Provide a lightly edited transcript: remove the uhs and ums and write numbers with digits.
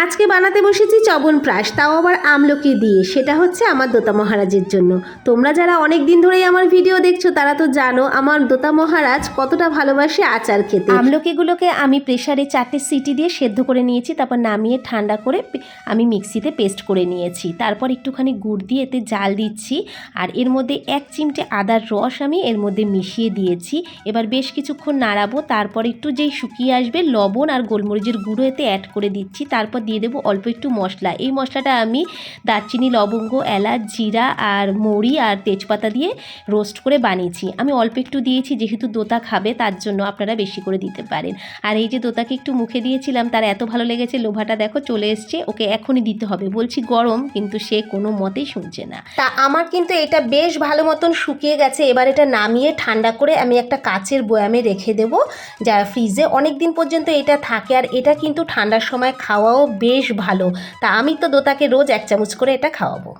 আজকে বানাতে বসেছি চ্যবনপ্রাশ, তাও আবার আমলকি দিয়ে। সেটা হচ্ছে আমার দোতা মহারাজের জন্য। তোমরা যারা অনেক দিন ধরেই আমার ভিডিও দেখছো তারা তো জানো আমার দোতা মহারাজ কতটা ভালোবাসে আচার খেতে। আমলকিগুলোকে আমি প্রেসারে 4টে সিটি দিয়ে সেদ্ধ করে নিয়েছি, তারপর নামিয়ে ঠান্ডা করে আমি মিক্সিতে পেস্ট করে নিয়েছি। তারপর একটুখানি গুড় দিয়ে এতে জাল দিচ্ছি, আর এর মধ্যে 1 চিমটে আদার রস আমি এর মধ্যে মিশিয়ে দিয়েছি। এবার বেশ কিছুক্ষণ নাড়াবো, তারপর একটু যেই শুকিয়ে আসবে লবণ আর গোলমরিচের গুঁড়ো এতে অ্যাড করে দিচ্ছি। তারপর দিয়ে দেবো অল্প একটু মশলা। এই মশলাটা আমি দারচিনি, লবঙ্গ, এলাচ, জিরা আর মৌরি আর তেজপাতা দিয়ে রোস্ট করে বানিয়েছি। আমি অল্প একটু দিয়েছি, যেহেতু দোতা খাবে তার জন্য, আপনারা বেশি করে দিতে পারেন। আর এই যে দোতাকে একটু মুখে দিয়েছিলাম, তার এত ভালো লেগেছে, লোভাটা দেখো চলে এসছে, ওকে এখনই দিতে হবে। বলছি গরম, কিন্তু সে কোনো মতেই শুনছে না। তা আমার কিন্তু এটা বেশ ভালো মতন শুকিয়ে গেছে। এবার এটা নামিয়ে ঠান্ডা করে আমি একটা কাচের বয়ামে রেখে দেবো, যা ফ্রিজে অনেক দিন পর্যন্ত এটা থাকে। আর এটা কিন্তু ঠান্ডার সময় খাওয়াও বেশ ভালো। তা আমি তো দোতাকে রোজ 1 চামচ করে এটা খাওয়াবো।